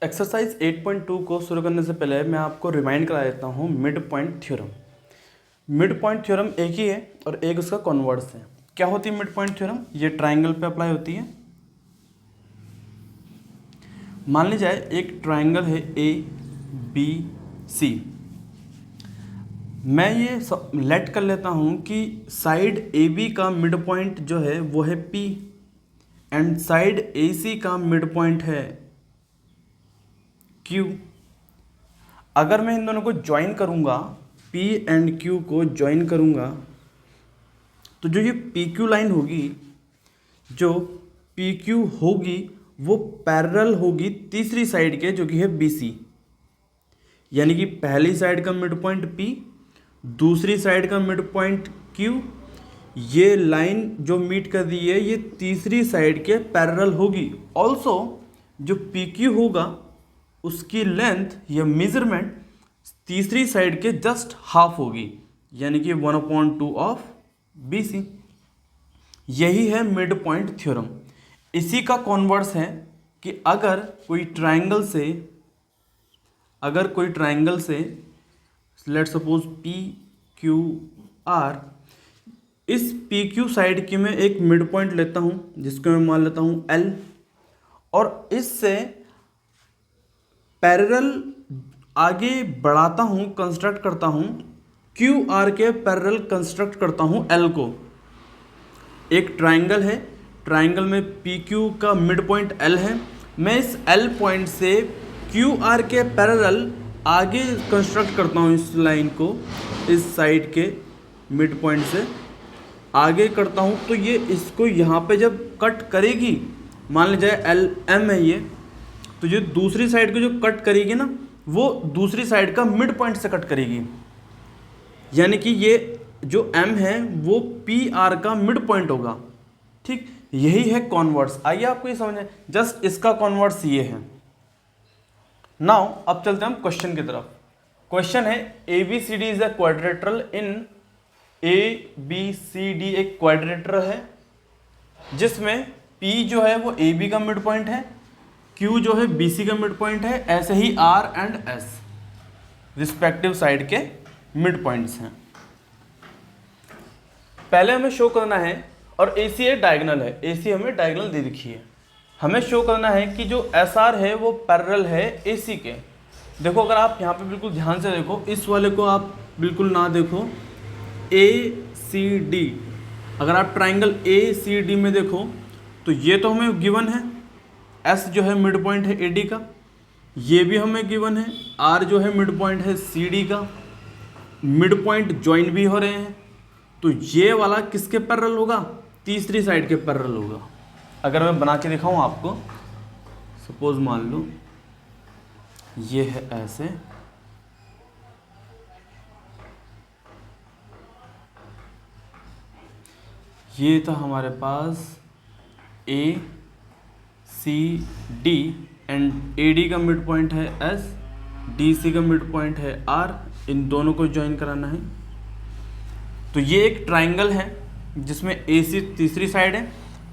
Exercise 8.2 को शुरू करने से पहले मैं आपको रिमाइंड करा देता हूँ mid point theorem. Mid point theorem एक ही है और एक उसका कॉन्वर्स है। क्या होती है मिड पॉइंट थ्योरम? ये ट्राइंगल पे अप्लाई होती है। मान ली जाए एक ट्राइंगल है ए बी सी। मैं ये लेट कर लेता हूँ कि साइड ए बी का मिड पॉइंट जो है वो है पी एंड साइड ए सी का मिड पॉइंट है Q। अगर मैं इन दोनों को ज्वाइन करूंगा, P एंड Q को ज्वाइन करूंगा, तो जो ये PQ लाइन होगी, जो PQ होगी वो पैरेलल होगी तीसरी साइड के जो कि है BC। यानी कि पहली साइड का मिड पॉइंट P, दूसरी साइड का मिड पॉइंट Q। ये लाइन जो मीट कर दी है ये तीसरी साइड के पैरेलल होगी। ऑल्सो जो PQ होगा उसकी लेंथ या मेजरमेंट तीसरी साइड के जस्ट हाफ होगी, यानी कि 1/2 ऑफ BC। यही है मिड पॉइंट थ्योरम। इसी का कॉन्वर्स है कि अगर कोई ट्राइंगल से लेट सपोज PQR, इस PQ साइड की मैं एक मिड पॉइंट लेता हूं जिसको मैं मान लेता हूं L, और इससे पैरेलल आगे बढ़ाता हूँ, कंस्ट्रक्ट करता हूँ QR के पैरेलल कंस्ट्रक्ट करता हूँ L को। एक ट्राइंगल है, ट्राइंगल में PQ का मिड पॉइंट L है। मैं इस L पॉइंट से QR के पैरेलल आगे कंस्ट्रक्ट करता हूँ इस लाइन को, इस साइड के मिड पॉइंट से आगे करता हूँ, तो ये इसको यहाँ पे जब कट करेगी, मान लीजिए LM है ये, तो जो दूसरी साइड को जो कट करेगी ना, वो दूसरी साइड का मिड पॉइंट से कट करेगी। यानी कि ये जो M है वो PR का मिड पॉइंट होगा। ठीक, यही है कॉन्वर्स। आइए आपको ये समझ, जस्ट इसका कॉन्वर्स ये है। नाउ अब चलते हैं हम क्वेश्चन की तरफ। क्वेश्चन है ABCD is a quadrilateral in ABCD एक क्वाड्रिलेटरल है जिसमें P जो है वो AB का मिड पॉइंट है, Q जो है BC का मिड पॉइंट है, ऐसे ही R and S respective side के मिड पॉइंट्स हैं। पहले हमें शो करना है, और AC है डायगोनल है, AC हमें डायगोनल दे रखी है। हमें शो करना है कि जो SR है वो पैरेलल है AC के। देखो अगर आप यहाँ पे बिल्कुल ध्यान से देखो, इस वाले को आप बिल्कुल ना देखो, ACD। अगर आप ट्राइंगल ACD में देखो तो ये तो हमें गिवन है, S जो है मिड पॉइंट है AD का, ये भी हमें गिवन है, R जो है मिड पॉइंट है CD का। मिड पॉइंट ज्वाइन भी हो रहे हैं, तो ये वाला किसके पैरेलल होगा? तीसरी साइड के पैरेलल होगा। अगर मैं बना के दिखाऊं आपको, सपोज मान लो ये है ऐसे, ये था हमारे पास ACD एंड AD का मिड पॉइंट है S, DC का मिड पॉइंट है R। इन दोनों को ज्वाइन कराना है। तो ये एक ट्राइंगल है जिसमें AC तीसरी साइड है,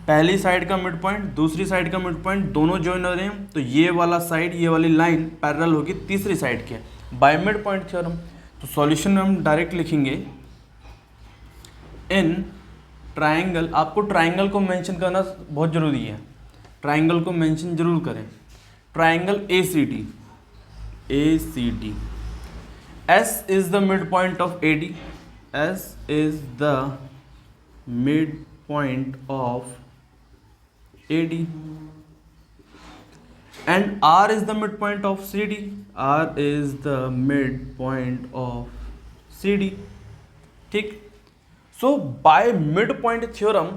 पहली साइड का मिड पॉइंट, दूसरी साइड का मिड पॉइंट, दोनों ज्वाइन हो रहे हैं, तो ये वाला साइड, ये वाली लाइन पैरेलल होगी तीसरी साइड के बाय मिड पॉइंट थ्योरम। तो सॉल्यूशन में हम डायरेक्ट लिखेंगे इन ट्राइंगल। आपको ट्राइंगल को मेंशन करना बहुत ज़रूरी है, ट्राइंगल को मेंशन जरूर करें। Triangle ACD, S is the midpoint of AD, S is the midpoint of AD, and R is the midpoint of CD, R is the midpoint of CD। ठीक, so by midpoint theorem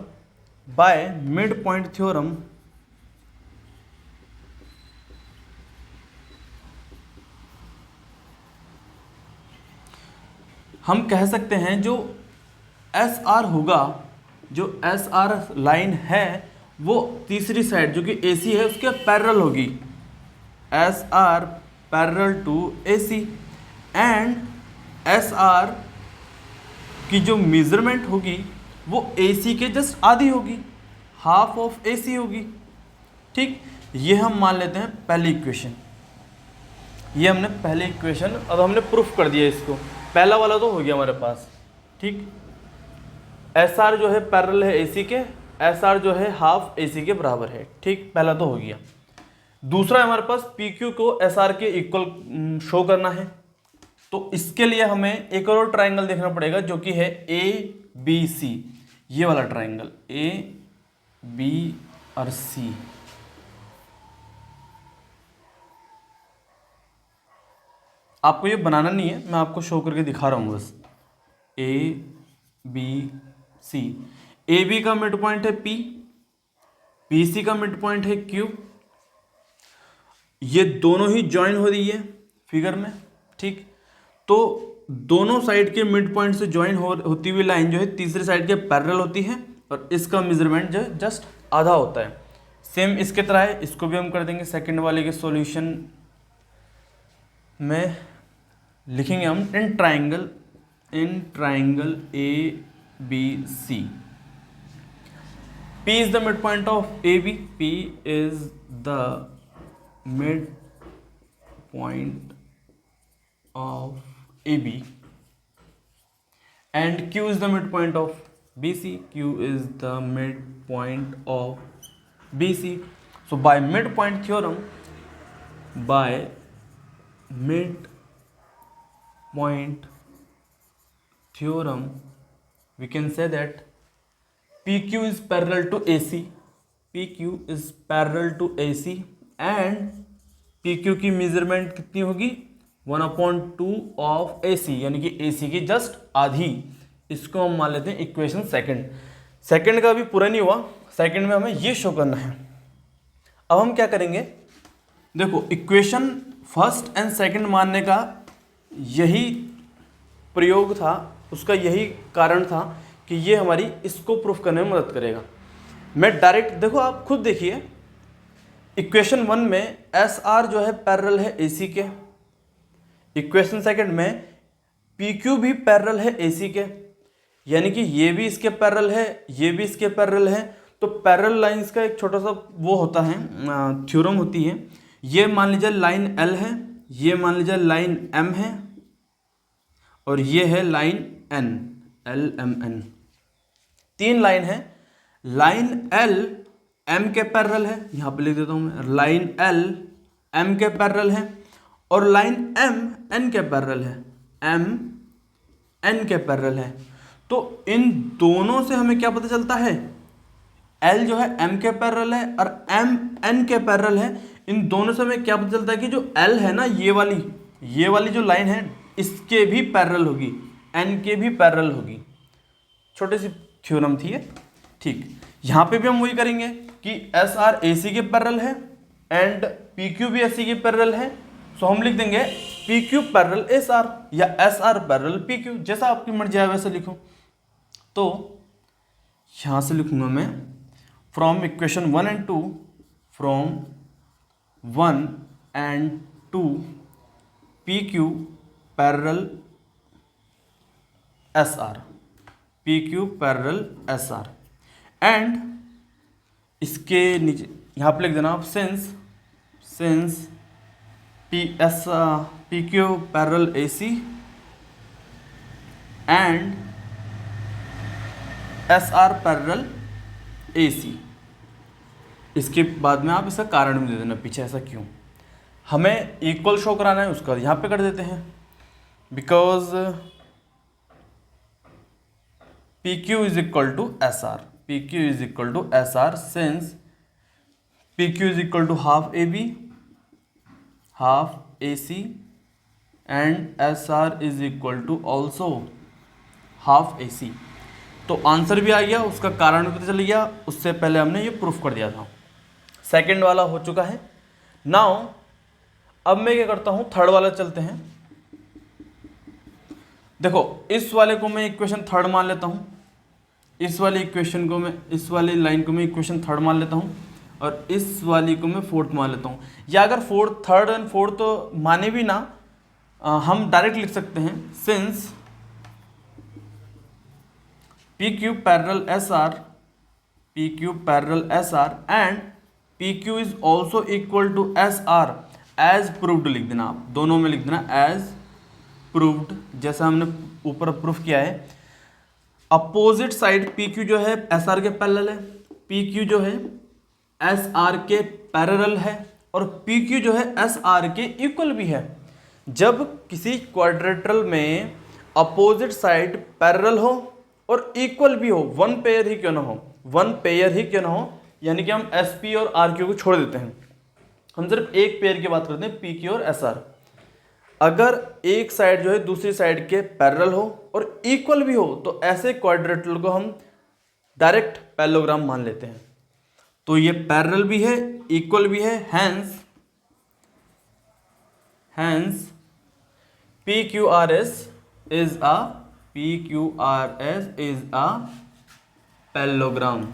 हम कह सकते हैं जो SR होगा, जो SR line है वो तीसरी साइड जो कि AC है उसके पैरेलल होगी, SR parallel to AC, and SR की जो मेजरमेंट होगी वो AC के जस्ट आधी होगी, हाफ ऑफ AC होगी। ठीक, ये हम मान लेते हैं पहली इक्वेशन। ये हमने पहले इक्वेशन, अब हमने प्रूफ कर दिया इसको, पहला वाला तो हो गया हमारे पास। ठीक, एस आर जो है पैरेलल है ए सी के, एस आर जो है हाफ ए सी के बराबर है। ठीक, पहला तो हो गया। दूसरा हमारे पास पी क्यू को एस आर के इक्वल शो करना है, तो इसके लिए हमें एक और ट्राइंगल देखना पड़ेगा जो कि है ए बी सी, ये वाला ट्राइंगल ए बी और सी। आपको ये बनाना नहीं है, मैं आपको शो करके दिखा रहा हूँ बस। A b c, a b का मिड पॉइंट है पी, बी सी का मिड पॉइंट है क्यू, ये दोनों ही ज्वाइन हो रही है फिगर में। ठीक, तो दोनों साइड के मिड पॉइंट से ज्वाइन होती हुई लाइन जो है तीसरी साइड के पैरेलल होती है, और इसका मेजरमेंट जो है जस्ट आधा होता है। सेम इसके तरह है, इसको भी हम कर देंगे सेकंड वाले के सॉल्यूशन में। लिखेंगे हम in triangle a b c, P is the midpoint of AB, P is the midpoint of AB, and Q is the midpoint of BC, Q is the midpoint of BC. So by midpoint theorem, we can say that PQ is parallel to AC, PQ is parallel to AC, and PQ की measurement कितनी होगी 1/2 of AC, यानी कि AC की just आधी। इसको हम मान लेते हैं इक्वेशन सेकंड का भी पूरा नहीं हुआ, सेकंड में हमें ये शो करना है। अब हम क्या करेंगे, देखो इक्वेशन फर्स्ट एंड सेकंड मानने का यही प्रयोग था, उसका यही कारण था कि ये हमारी इसको प्रूफ करने में मदद करेगा। मैं डायरेक्ट, देखो आप खुद देखिए, इक्वेशन 1 में एस आर जो है पैरेलल है ए सी के, इक्वेशन सेकंड में पी क्यू भी पैरेलल है ए सी के, यानी कि ये भी इसके पैरेलल है, ये भी इसके पैरेलल है। तो पैरेलल लाइंस का एक छोटा सा वो होता है, थ्योरम होती है। ये मान लीजिए लाइन एल है, ये मान लीजिए लाइन एम है, और ये है line n, l m n. तीन लाइन है, लाइन एल एम के पैरेलल है, यहां पे लिख देता हूं मैं, लाइन एल एम के पैरेलल है, और लाइन एम एन के पैरेलल है, एम एन के पैरेलल है। तो इन दोनों से हमें क्या पता चलता है, एल जो है एम के पैरेलल है और एम एन के पैरेलल है। इन दोनों से हमें क्या पता चलता है कि जो एल है ना, ये वाली जो लाइन है, इसके भी पैरेलल होगी, एन के भी पैरेलल होगी। छोटी सी थ्योरम थी ये। ठीक, यहां पे भी हम वही करेंगे कि एस आर ए सी के पैरेलल है एंड पी क्यू भी एस सी के पैरेलल है। सो हम लिख देंगे P Q parallel S R या S R parallel P Q, जैसा आपकी मर्जी है वैसे लिखो। तो यहां से लिखूंगा मैं from equation 1 and 2, from 1 and 2 P Q parallel S R, P Q parallel S R, and इसके नीचे यहाँ पे लिख देना आप since P Q parallel A C and S R parallel A C. इसके बाद में आप इसका कारण भी दे देना पीछे, ऐसा क्यों, हमें इक्वल शो कराना है उसका, यहाँ पे कर देते हैं। Because PQ is equal to SR, PQ is equal to SR since PQ is equal to half AB, half AC, and SR is equal to also half AC। तो आंसर भी आ गया, उसका कारण भी पता चल गया, उससे पहले हमने ये प्रूफ कर दिया था। सेकंड वाला हो चुका है। नाउ अब मैं क्या करता हूँ, थर्ड वाला चलते हैं। देखो इस वाले को मैं इक्वेशन थर्ड मान लेता हूँ, इस वाली इक्वेशन को मैं, इस वाली लाइन को मैं इक्वेशन थर्ड मान लेता हूँ, और इस वाली को मैं फोर्थ मान लेता हूँ। या अगर फोर्थ, थर्ड एंड फोर्थ तो माने भी ना, हम डायरेक्ट लिख सकते हैं since P Q parallel S are, PQ parallel SR and PQ is also equal to SR as proved लिख देना, आप दोनों में लिख देना एज प्रूव्ड, जैसा हमने ऊपर प्रूफ किया है। अपोजिट साइड पी क्यू जो है एस आर के पैरेलल है, पी क्यू जो है एस आर के पैरेलल है, और पी क्यू जो है एस आर के इक्वल भी है। जब किसी क्वाड्रेटरल में अपोजिट साइड पैरेलल हो और इक्वल भी हो, वन पेयर ही क्यों ना हो, वन पेयर ही क्यों ना हो, यानी कि हम एस पी और आर क्यू को छोड़ देते हैं, हम सिर्फ एक पेयर की बात करते हैं, पी क्यू और एस आर। अगर एक साइड जो है दूसरी साइड के पैरेलल हो और इक्वल भी हो तो ऐसे क्वाड्रेटरल को हम डायरेक्ट पैरेललोग्राम मान लेते हैं। तो ये पैरेलल भी है, इक्वल भी है, hence PQRS is a parallelogram।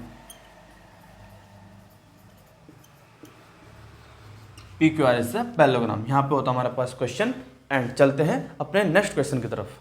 PQRS है पैरेललोग्राम। यहाँ पे होता हमारे पास क्वेश्चन एंड। चलते हैं अपने नेक्स्ट क्वेश्चन की तरफ।